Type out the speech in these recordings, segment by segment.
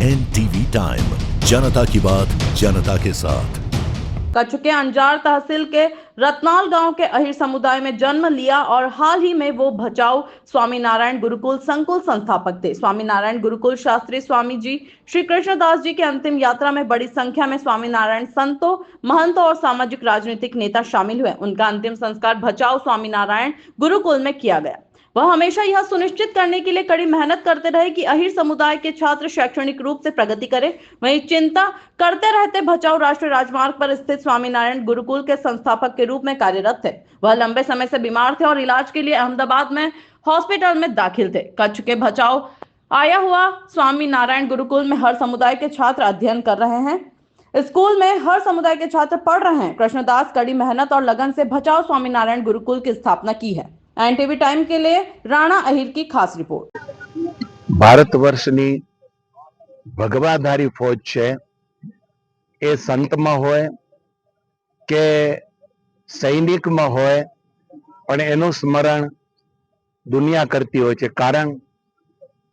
NTV time, जनता की बात जनता के साथ। कच्छ के अंजार तहसील के रतनाल गांव के अहिर समुदाय में जन्म लिया और हाल ही में वो भचाऊ स्वामीनारायण गुरुकुल संकुल संस्थापक थे। स्वामीनारायण गुरुकुल शास्त्री स्वामी जी श्री कृष्णदास जी की अंतिम यात्रा में बड़ी संख्या में स्वामीनारायण संतों, महंतों और सामाजिक राजनीतिक नेता शामिल हुए। उनका अंतिम संस्कार भचाऊ स्वामीनारायण गुरुकुल में किया गया। वह हमेशा यह सुनिश्चित करने के लिए कड़ी मेहनत करते रहे कि अहिर समुदाय के छात्र शैक्षणिक रूप से प्रगति करें। वहीं चिंता करते रहते भचाऊ राष्ट्रीय राजमार्ग पर स्थित स्वामीनारायण गुरुकुल के संस्थापक के रूप में कार्यरत थे। वह लंबे समय से बीमार थे और इलाज के लिए अहमदाबाद में हॉस्पिटल में दाखिल थे। कच्छ के भचाऊ आया हुआ स्वामीनारायण गुरुकुल में हर समुदाय के छात्र अध्ययन कर रहे हैं। स्कूल में हर समुदाय के छात्र पढ़ रहे हैं। कृष्णदास कड़ी मेहनत और लगन से भचाऊ स्वामीनारायण गुरुकुल की स्थापना की है। एनटीवी टाइम के लिए राणा अहिर की खास रिपोर्ट। भारतवर्षनी भगवाधारी फौज छे ए संतमां होय के सैनिकमां होय पण एनुं स्मरण दुनिया करती होय छे, कारण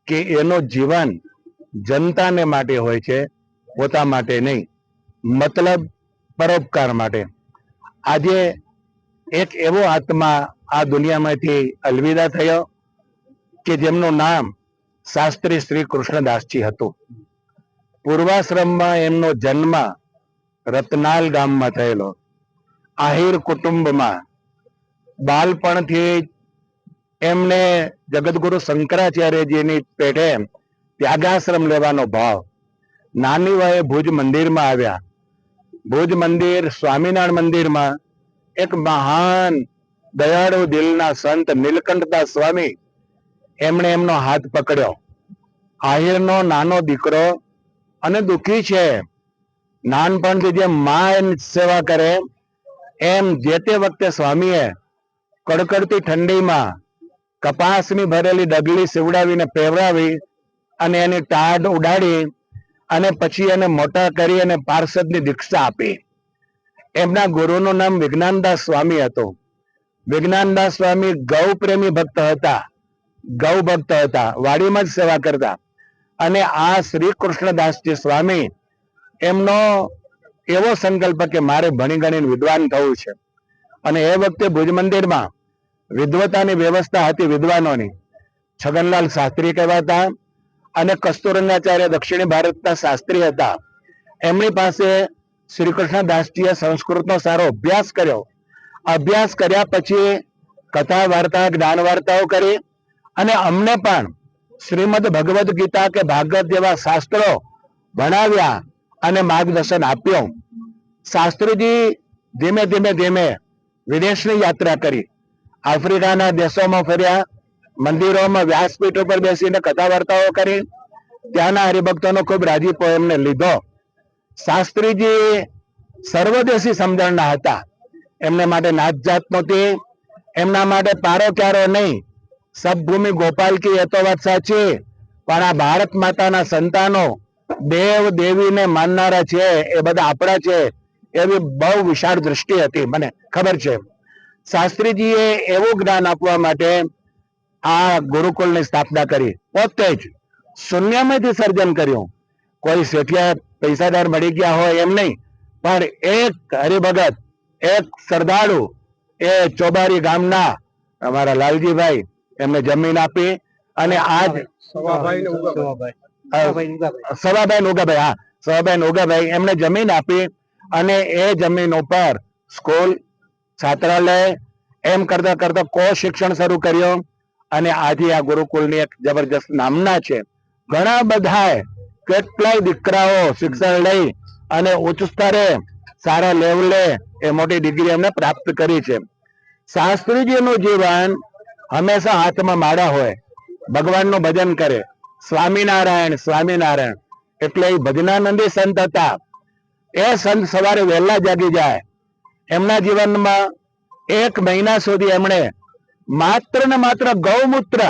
के एनो जीवन जनताने माटे होय छे, पोता माटे नहीं। मतलब परोपकार माटे। आजे एक एवो आत्मा आ दुनियामांथी अलविदा थयो के जेमनुं नाम शास्त्री श्री कृष्णदासजी हतुं। पूर्वाश्रममां एमनो जन्म रतनाल गाममां थयेलो। आहिर कुटुंबमां बाळपणथी एमने जगतगुरु शंकराचार्यजीनी पेठे त्यागाश्रम लेवानो भाव। नानी वये भुज मंदिरमां आव्या। भुज मंदिर स्वामीनारायण मंदिरमां एक महान दयाळु दिलना संत नीलकंठदास स्वामी एमणे एमनो हाथ पकड्यो। आहिरनो नानो दीकरो अने दुखी छे। नानपणथी जे मां एनी सेवा करे एम जे ते वखते स्वामीए कड़कड़ती ठंडीमां कपासनी भरेली डगली सीवડાવીને પહેરાવી અને એની ટાઢ ઉડાડી અને પછી એને મોટા કરી અને પાર્ષદની દીક્ષા આપી। એમના ગુરુનું નામ વિજ્ઞાનદાસ स्वामी હતું। વિજ્ઞાનદાસ स्वामी ગૌ પ્રેમી ભક્ત હતા, ગૌ ભક્ત હતા, વાડીમાં જ સેવા કરતા। અને આ શ્રી કૃષ્ણદાસજી સ્વામી એમનો એવો સંકલ્પ કે મારે ભણી ગણીને વિદ્વાન થવું છે। અને એ વખતે ભુજ મંદિરમાં વિદ્વતાની વ્યવસ્થા હતી વિદ્વાનોની। છગનલાલ શાસ્ત્રી કહેવાતા અને કસ્તુરંગાચાર્ય દક્ષિણ ભારતના શાસ્ત્રી હતા। એમની પાસે શ્રી કૃષ્ણદાસજીએ સંસ્કૃતનો સારો અભ્યાસ કર્યો। અભ્યાસ કર્યા પછી કથા વાર્તા જ્ઞાન વાર્તાઓ કરી અને અમને પણ શ્રીમદ ભગવદ ગીતા કે ભાગવત જેવા શાસ્ત્રો ભણાવ્યા અને માર્ગદર્શન આપ્યું। શાસ્ત્રીજી ધીમે ધીમે ધીમે વિદેશની યાત્રા કરી। आफ्रिकाना देशों फर्या, मंदिरों में व्यासपीठ पर बेसीने कथा वार्ताओ करी। त्याना हरिभक्तों खूब राजीपो एमने लीधो। शास्त्रीजी सर्वदेशी समजणना हता। एमने माटे नात जात नहोती, एमना माटे पारो क्यारो नहीं। सब भूमि गोपाल की ये तो बात साची, पण आ भारत माताना संतानो देव देवी ने माननारा छे ए बधा आपड़ा छे एवी बहु विशाल दृष्टि हती, मने खबर छे। शास्त्रीजीए एवं ज्ञान आपवा माटे आ गुरुकुलनी स्थापना करी। पोते ज शून्यमांथी सर्जन कर्युं। कोई सेठिया पैसादार मळी गया होय एम नहीं, पण एक हरिभगत, एक श्रद्धाळु ए चोबारी गामना अमारा लालजीभाई एमने जमीन आपी अने आज सवाभाई नोगाभाई, हाँ सवाभाई नोगाभाई एमने जमीन आपी अने ए जमीन उपर स्कूल, छात्रालय एम करता करता को शिक्षण शुरू कर्यो अने आजे आ गुरुकुलनी एक जबरदस्त नामना छे। घणा बधाए केटलाय दीकराओ शिक्षण लई अने उच्च स्तरे सारा लेवले ए मोटी डिग्री एमने प्राप्त करी छे। शास्त्रीजीनुं जीवन हमेशा हाथमां माळा होय, भगवाननुं भजन करे, स्वामीनारायण स्वामीनारायण એટલે ભજનાનંદી સંત હતા। એ સંત સવારે વહેલા જાગી જાય। એમના જીવનમાં 1 મહિના સુધી એમણે માત્ર ને માત્ર ગૌમૂત્ર